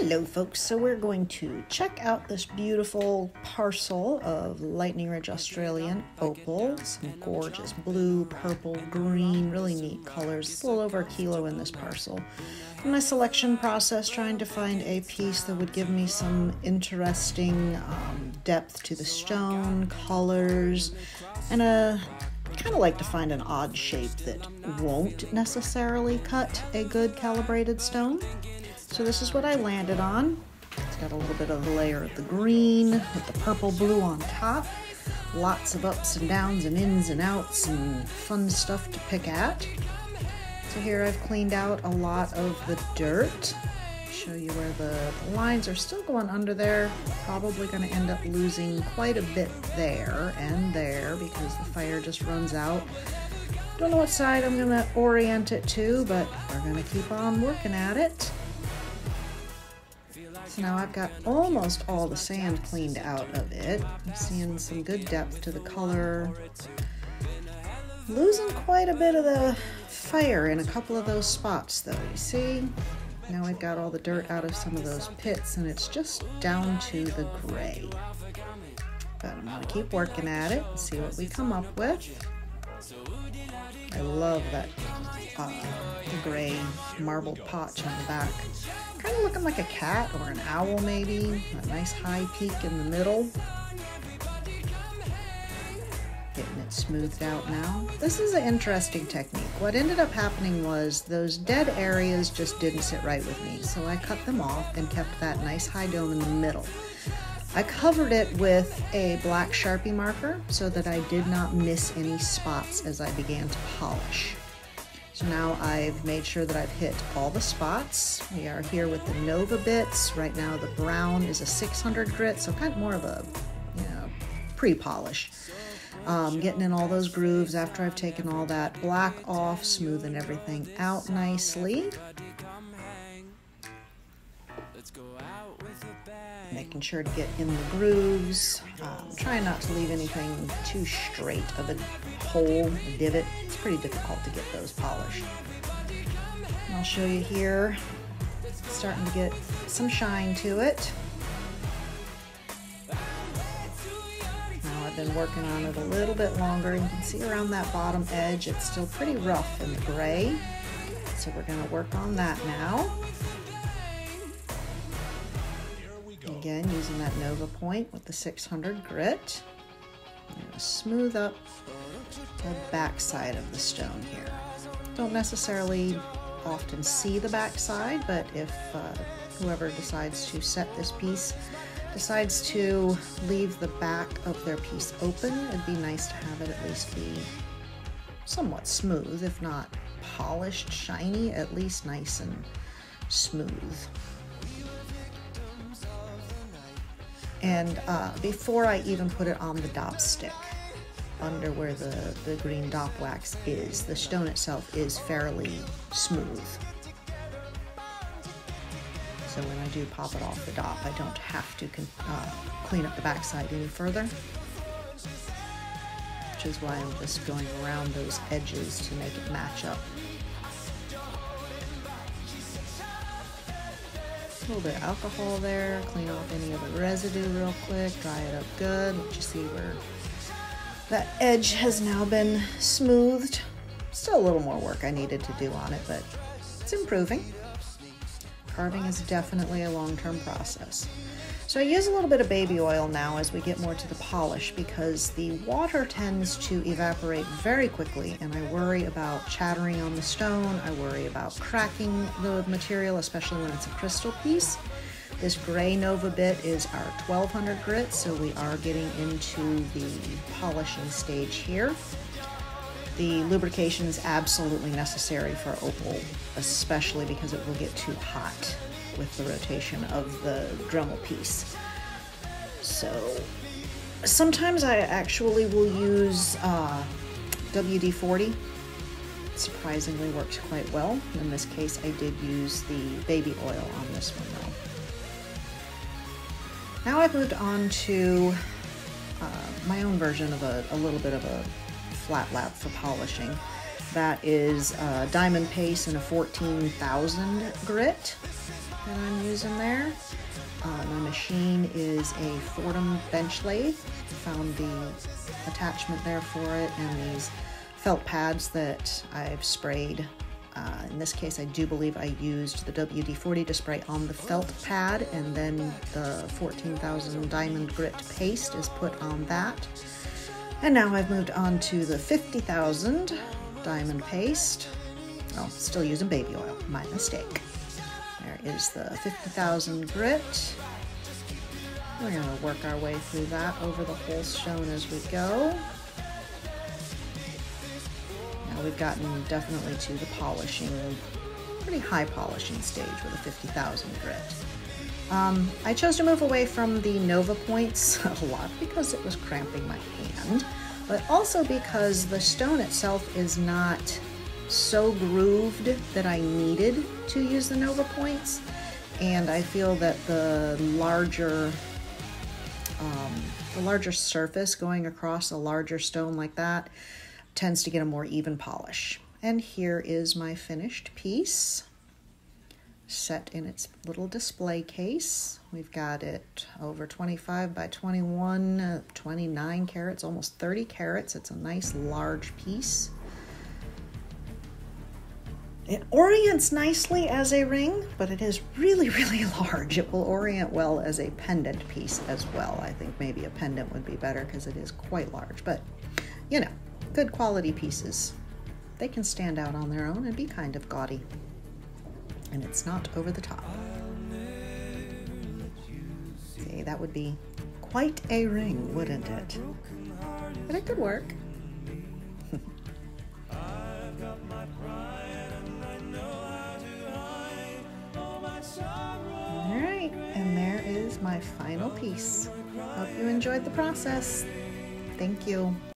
Hello folks, so we're going to check out this beautiful parcel of Lightning Ridge Australian opal. Some gorgeous blue, purple, green, really neat colors. It's a little over a kilo in this parcel. In my selection process, trying to find a piece that would give me some interesting depth to the stone, colors, and I kind of like to find an odd shape that won't necessarily cut a good calibrated stone. So this is what I landed on. It's got a little bit of a layer of the green with the purple blue on top. Lots of ups and downs and ins and outs and fun stuff to pick at. So here I've cleaned out a lot of the dirt. Show you where the lines are still going under there. Probably going to end up losing quite a bit there and there because the fire just runs out. Don't know what side I'm going to orient it to, but we're going to keep on working at it. So now I've got almost all the sand cleaned out of it. I'm seeing some good depth to the color. Losing quite a bit of the fire in a couple of those spots though, you see? Now I've got all the dirt out of some of those pits and it's just down to the gray. But I'm gonna keep working at it and see what we come up with. I love that gray marbled potch on the back. Kind of looking like a cat or an owl maybe. A nice high peak in the middle. Getting it smoothed out now. This is an interesting technique. What ended up happening was those dead areas just didn't sit right with me. So I cut them off and kept that nice high dome in the middle. I covered it with a black Sharpie marker so that I did not miss any spots as I began to polish. So now I've made sure that I've hit all the spots. We are here with the Nova bits. Right now the brown is a 600 grit, so kind of more of a, pre-polish. Getting in all those grooves after I've taken all that black off, smoothing everything out nicely. Making sure to get in the grooves. Trying not to leave anything too straight of a hole, a divot. It's pretty difficult to get those polished. And I'll show you here, starting to get some shine to it. Now I've been working on it a little bit longer. You can see around that bottom edge, it's still pretty rough in the gray. So we're going to work on that now. Again, using that Nova point with the 600 grit. I'm going to smooth up the back side of the stone here. Don't necessarily often see the back side, but if whoever decides to set this piece decides to leave the back of their piece open, it'd be nice to have it at least be somewhat smooth, if not polished, shiny, at least nice and smooth. And before I even put it on the dop stick, under where the green dop wax is, the stone itself is fairly smooth. So when I do pop it off the dop, I don't have to clean up the backside any further, which is why I'm just going around those edges to make it match up. A little bit of alcohol there, clean off any of the residue real quick, dry it up good. Let you see where that edge has now been smoothed. Still a little more work I needed to do on it, but it's improving. Carving is definitely a long-term process. So I use a little bit of baby oil now as we get more to the polish because the water tends to evaporate very quickly and I worry about chattering on the stone. I worry about cracking the material, especially when it's a crystal piece. This gray Nova bit is our 1200 grit, so we are getting into the polishing stage here. The lubrication is absolutely necessary for opal, especially because it will get too hot with the rotation of the Dremel piece. So sometimes I actually will use WD-40. Surprisingly works quite well. In this case I did use the baby oil on this one though. Now I've moved on to my own version of a little bit of a flat lap for polishing. That is diamond paste in a 14,000 grit. that I'm using there. My machine is a Fordham bench lathe. Found the attachment there for it and these felt pads that I've sprayed. In this case, I do believe I used the WD-40 to spray on the felt pad, and then the 14,000 diamond grit paste is put on that. And now I've moved on to the 50,000 diamond paste. Oh, still using baby oil, my mistake. There is the 50,000 grit. We're going to work our way through that over the whole stone as we go. Now we've gotten definitely to the polishing, pretty high polishing stage with a 50,000 grit. I chose to move away from the Nova points a lot because it was cramping my hand, but also because the stone itself is not so grooved that I needed to use the Nova points, and I feel that the larger surface going across a larger stone like that tends to get a more even polish. And here is my finished piece set in its little display case. We've got it over 25 by 21, 29 carats, almost 30 carats. It's a nice large piece. It orients nicely as a ring, but it is really, really large. It will orient well as a pendant piece as well. I think maybe a pendant would be better because it is quite large, but you know, good quality pieces. They can stand out on their own and be kind of gaudy. And it's not over the top. See, that would be quite a ring, wouldn't it? But it could work. All right, and there is my final piece. Hope you enjoyed the process. Thank you.